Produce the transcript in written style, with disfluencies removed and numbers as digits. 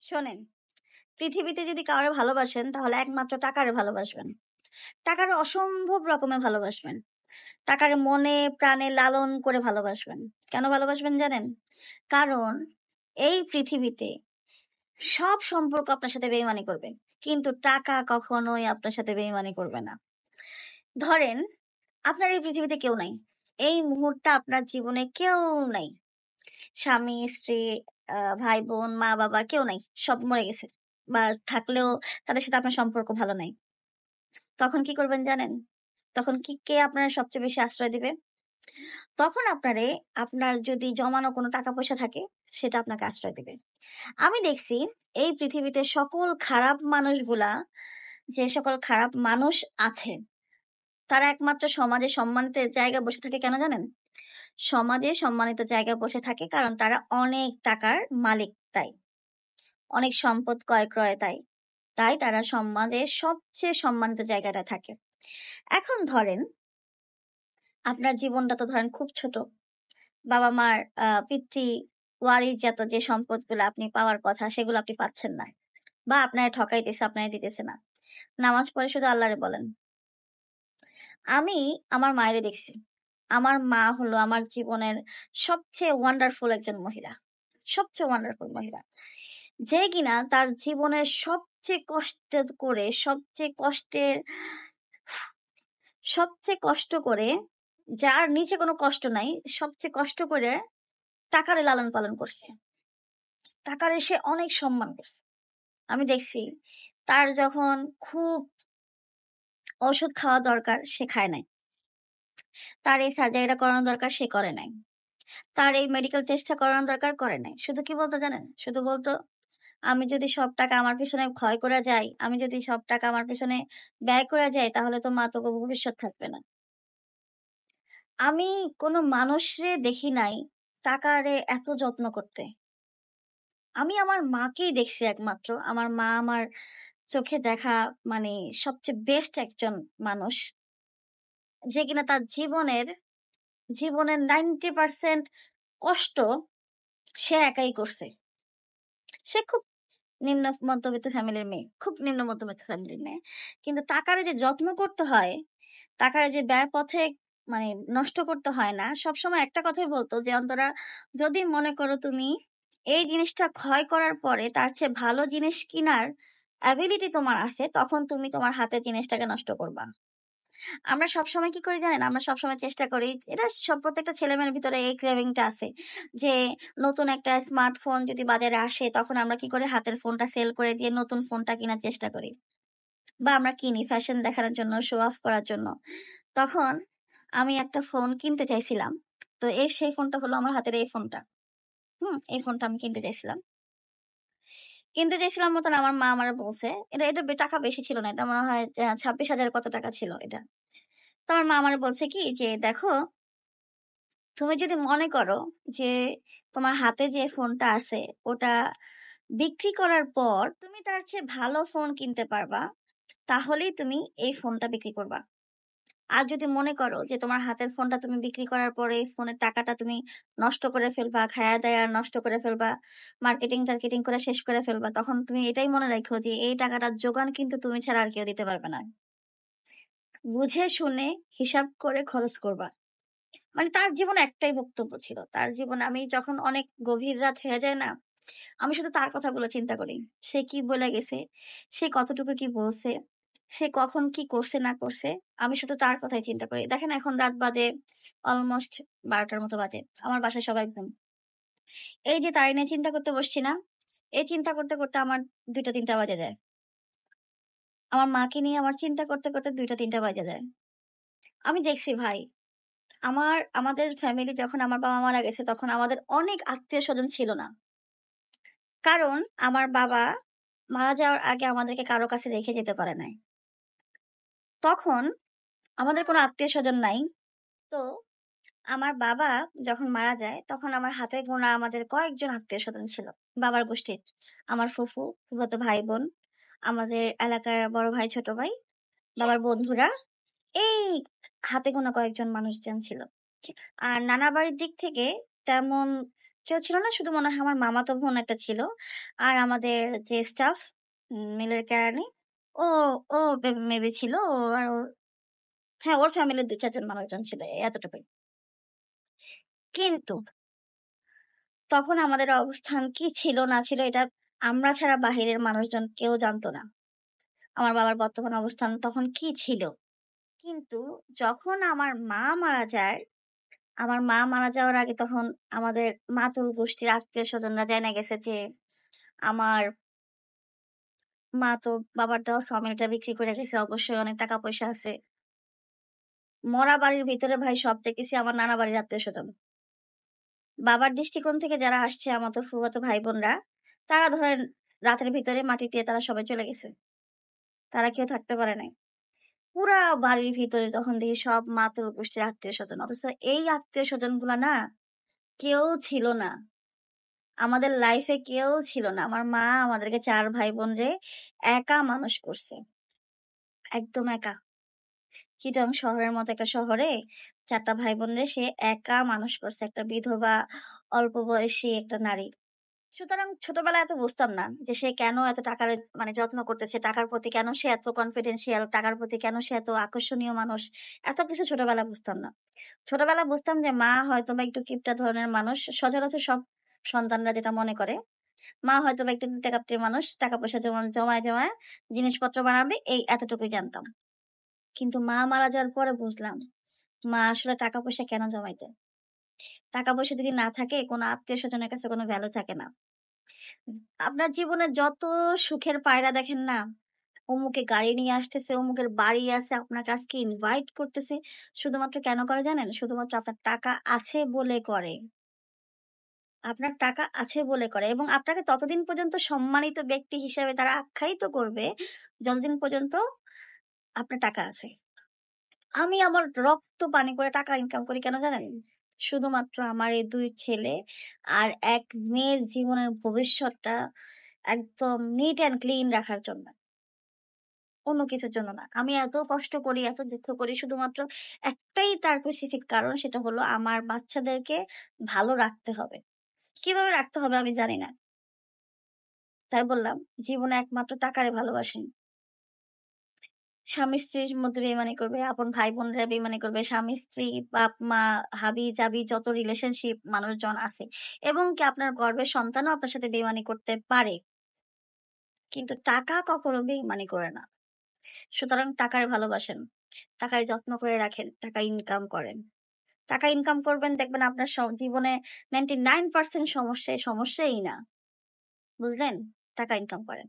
শোনেন, পৃথিবীতে যদি কাউরে ভালোবাসেন তাহলে একমাত্র টাকারে ভালোবাসবেন। টাকারে অসম্ভব রকমের ভালোবাসবেন। টাকারে মনে প্রাণে লালন করে ভালোবাসবেন। কেন ভালোবাসবেন জানেন? কারণ এই পৃথিবীতে সব সম্পর্ক আপনার সাথে বেইমানি করবে, কিন্তু টাকা কখনোই আপনার সাথে বেইমানি করবে না। ধরেন আপনার এই পৃথিবীতে কেউ নাই, এই মুহূর্তে আপনার জীবনে কেউ নাই, স্বামী স্ত্রী ভাই বোন মা বাবা কেউ নাই, সব মরে গেছে, বা থাকলেও তাদের সাথে আপনার সম্পর্ক ভালো নাই। তখন কি করবেন জানেন? তখন কে আপনার সবচেয়ে বেশি আশ্রয় দিবে? তখন আপনার যদি জমানো কোনো টাকা পয়সা থাকে সেটা আপনাকে আশ্রয় দিবে। আমি দেখছি এই পৃথিবীতে সকল খারাপ মানুষগুলা, যে সকল খারাপ মানুষ আছে, তারা একমাত্র সমাজে সম্মানিত জায়গায় বসে থাকে। কেন জানেন? সমাজে সম্মানিত জায়গায় বসে থাকে কারণ তারা অনেক টাকার মালিক, তাই অনেক সম্পদ ক্রয় তাই তাই তারা সমাজের সবচেয়ে সম্মানিত জায়গাটা থাকে। এখন ধরেন আপনার জীবনটা তো ধরেন খুব ছোট, বাবা মার পিতৃ ওয়ারিশজাত যে সম্পদগুলো আপনি পাওয়ার কথা সেগুলো আপনি পাচ্ছেন না, বা আপনার ঠকাইতেছে, আপনার দিতেছে না। নামাজ পড়ে শুধু আল্লাহরে বলেন। আমি আমার মায়েরে দেখছি, আমার মা হলো আমার জীবনের সবচেয়ে ওয়ান্ডারফুল একজন মহিলা, সবচেয়ে ওয়ান্ডারফুল মহিলা, যে কিনা তার জীবনের সবচেয়ে কষ্ট করে সবচেয়ে কষ্ট করে, যার নিচে কোনো কষ্ট নাই, সবচেয়ে কষ্ট করে টাকারে লালন পালন করছে, টাকারে সে অনেক সম্মান করছে। আমি দেখছি তার যখন খুব ওষুধ খাওয়া দরকার সে খায় নাই, তার এই সার্জারিটা করানো দরকার সে করে নাই, তার এই মেডিকেল টেস্টটা করানো দরকার করে নাই। শুধু কি বলতো জানেন? শুধু বলতো, আমি যদি সব টাকা আমার পিছনে ক্ষয় করে যাই, আমি যদি সব টাকা আমার পিছনে ব্যয় করে যাই, তাহলে তো মা তো ভবিষ্যৎ থাকবে না। আমি কোনো মানুষরে দেখি নাই টাকারে এত যত্ন করতে। আমি আমার মাকেই দেখছি একমাত্র। আমার মা আমার চোখে দেখা মানে সবচেয়ে বেস্ট একজন মানুষ, যে কিনা তার জীবনের 90% কষ্ট সে একাই করছে। সে খুব নিম্ন মধ্যবিত্ত ফ্যামিলির মেয়ে, খুব নিম্ন মধ্যবিত্ত ফ্যামিলির মেয়ে, কিন্তু টাকার যে যত্ন করতে হয়, টাকার যে ব্যয় পথে মানে নষ্ট করতে হয় না। সবসময় একটা কথাই বলতো যে অন্তরা, যদি মনে করো তুমি এই জিনিসটা ক্ষয় করার পরে তার চেয়ে ভালো জিনিস কেনার অ্যাবিলিটি তোমার আছে, তখন তুমি তোমার হাতের জিনিসটাকে নষ্ট করবা। আমরা সবসময় কি করি জানেন? আমরা সবসময় চেষ্টা করি, এটা সব প্রত্যেকটা ছেলেমেয়ের ভিতরে এই ক্রেভিংটা আছে, যে নতুন একটা স্মার্টফোন যদি বাজারে আসে তখন আমরা কি করি, হাতের ফোনটা সেল করে দিয়ে নতুন ফোনটা কেনার চেষ্টা করি, বা আমরা কিনি ফ্যাশন দেখানোর জন্য, শো অফ করার জন্য। তখন আমি একটা ফোন কিনতে চাইছিলাম, তো সেই ফোনটা হলো আমার হাতের এই ফোনটা। এই ফোনটা আমি কিনতে চাইছিলাম মতন আমার মা আমার বলছে, এটা এটা টাকা বেশি ছিল না, এটা মনে হয় 26,000 কত টাকা ছিল এটা। তো আমার মা আমার বলছে কি, যে দেখো, তুমি যদি মনে করো যে তোমার হাতে যে ফোনটা আছে ওটা বিক্রি করার পর তুমি তার চেয়ে ভালো ফোন কিনতে পারবা, তাহলেই তুমি এই ফোনটা বিক্রি করবা। আর যদি মনে করো যে তোমার হাতের ফোনটা তুমি বিক্রি করার পরে এই ফোনের টাকাটা তুমি নষ্ট করে ফেলবা, খায়া দায়া নষ্ট করে ফেলবা, মার্কেটিং করে শেষ করে ফেলবা, তখন তুমি এটাই মনে রাখো যে এই টাকাটার যোগান কিন্তু তুমি ছাড়া আর কেউ দিতে পারবে না। বুঝে শুনে হিসাব করে খরচ করবা। মানে তার জীবনে একটাই বক্তব্য ছিল। তার জীবনে আমি যখন অনেক গভীর রাত হয়ে যায় না, আমি শুধু তার কথাগুলো চিন্তা করি। সে কি বলে গেছে, সে কতটুকু কি বলছে, সে কখন কি করছে না করছে, আমি শুধু তার কথাই চিন্তা করি। দেখেন এখন রাত বাজে অলমোস্ট 12টার মতো বাজে, আমার বাসায় সবাই ঘুম। এই যে তাই নিয়ে চিন্তা করতে বসছি না, এই চিন্তা করতে করতে আমার 2টা 3টা বাজে যায়। আমার মাকে নিয়ে আমার চিন্তা করতে করতে 2টা 3টা বাজে যায়। আমি দেখছি ভাই, আমাদের ফ্যামিলি যখন আমার বাবা মারা গেছে তখন আমাদের অনেক আত্মীয় স্বজন ছিল না, কারণ আমার বাবা মারা যাওয়ার আগে আমাদেরকে কারো কাছে রেখে যেতে পারে নাই। তখন আমাদের কোনো আত্মীয় স্বজন নাই। তো আমার বাবা যখন মারা যায় তখন আমার হাতে গোনা আমাদের কয়েকজন আত্মীয় স্বজন ছিল বাবার গোষ্ঠীর। আমার ফুফু, ফুফাতো ভাই বোন, আমাদের এলাকার বড় ভাই ছোট ভাই, বাবার বন্ধুরা, এই হাতে গোনা কয়েকজন মানুষজন ছিল। আর নানা বাড়ির দিক থেকে তেমন কেউ ছিল না, শুধু মনে হয় আমার মামাতো বোন একটা ছিল। আর আমাদের যে স্টাফ মিলের কেরানি, ও ও মেবি ছিল। আর হ্যাঁ, ওর ফ্যামিলির ২-৪ জন মানুষজন ছিল, এতটুকুই। কিন্তু তখন আমাদের অবস্থান কি ছিল না ছিল এটা আমরা ছাড়া বাহিরের মানুষজন কেউ জানতো না। আমার বাবার বর্তমান অবস্থান তখন কি ছিল। কিন্তু যখন আমার মা মারা যায়, আমার মা মারা যাওয়ার আগে তখন আমাদের মাতুল গোষ্ঠীর আত্মীয়-স্বজনরা জেনে গেছে যে আমার মা তো বাবার দেওয়া সমিলটা বিক্রি করে গেছে। অবশ্যই অনেক টাকা পয়সা আছে। মরা বাড়ির ভিতরে ভাই সব দেখেছি আমার নানা বাড়ির আত্মীয়-স্বজন। বাবার দৃষ্টিকোণ থেকে যারা আসছে আমার তো ফুফাতো ভাই-বোনরা, তারা ধরেন রাতের ভিতরে মাটি দিয়ে তারা সবাই চলে গেছে। তারা কেউ থাকতে পারে নাই। পুরা বাড়ির ভিতরে তখন দেখি সব মাতুল গোষ্ঠীর আত্মীয়-স্বজন। অথচ এই আত্মীয়-স্বজনগুলা না কেউ ছিল না। আমাদের লাইফে কেউ ছিল না। আমার মা আমাদেরকে ৪ ভাই-বোনরে একা মানুষ করছে। একদম একা। চিটাং শহরের মতো একটা শহরে ৪ টা ভাই-বোনরে সে একা মানুষ করছে। একটা বিধবা অল্প বয়সী একটা নারী। সুতরাং ছোটবেলায় এত বুঝতাম না যে সে কেন এত টাকার মানে যত্ন করতেছে, টাকার প্রতি কেন সে এত কনফিডেন্সিয়াল, টাকার প্রতি কেন সে এত আকর্ষণীয় মানুষ। এত কিছু ছোটবেলায় বুঝতাম না। ছোটবেলায় বুঝতাম যে মা হয়তোবা একটু কিপটা ধরনের মানুষ। সচরাচর সব সন্তানরা যেটা মনে করে। মা হয়তোবা একটু কিপটা-কাপটির মানুষ। টাকা-পয়সা যেমন জমায় জিনিসপত্র বানাবে, এই এতটুকুই জানতাম। কিন্তু মা মারা যাওয়ার পরে বুঝলাম, মা আসলে টাকা-পয়সা কেন জমাইতেন। টাকা-পয়সা যদি না থাকে, কোনো আত্মীয়-স্বজনের কাছে কোনো ভ্যালু থাকে না। আপনার জীবনে যত সুখের পায়রা দেখেন না, অমুকে গাড়ি নিয়ে আসতেছে, অমুকের বাড়ি আছে, আপনাকে আজকে ইনভাইট করতেছে। শুধুমাত্র কেন করে জানেন? শুধুমাত্র আপনার টাকা আছে বলে করে। আপনার টাকা আছে বলে করে এবং আপনাকে ততদিন পর্যন্ত সম্মানিত ব্যক্তি হিসেবে তারা আখ্যায়িত করবে, যতদিন পর্যন্ত আপনার টাকা আছে। আমি আমার রক্ত পানি করে টাকা ইনকাম করি কেন জানেন? শুধুমাত্র আমার এই ২ ছেলে আর ১ মেয়ের জীবনের ভবিষ্যৎটা একদম নিট অ্যান্ড ক্লিন রাখার জন্য। অন্য কিছুর জন্য না। আমি এত কষ্ট করি, এত দুঃখ করি শুধুমাত্র একটাই তার স্পেসিফিক কারণ, সেটা হলো আমার বাচ্চাদেরকে ভালো রাখতে হবে। কিভাবে রাখতে হবে আমি জানি না। তাই বললাম, জীবনে একমাত্র টাকারে ভালোবাসি। স্বামী-স্ত্রীর মধ্যে বেইমানি করবে, আপন ভাই-বোনরা বেইমানি করবে, স্বামী-স্ত্রী, বাপ-মা, হাবি-জাবি যত রিলেশনশিপ মানুষজন আছে এবং কি আপনার গর্ভের সন্তানও আপনার সাথে বেইমানি করতে পারে। কিন্তু টাকা কখনো বেইমানি করে না। সুতরাং টাকারে ভালোবাসেন, টাকার যত্ন করে রাখেন, টাকা ইনকাম করেন। টাকা ইনকাম করবেন দেখবেন আপনার জীবনে 99% সমস্যাই না। বুঝলেন? টাকা ইনকাম করেন।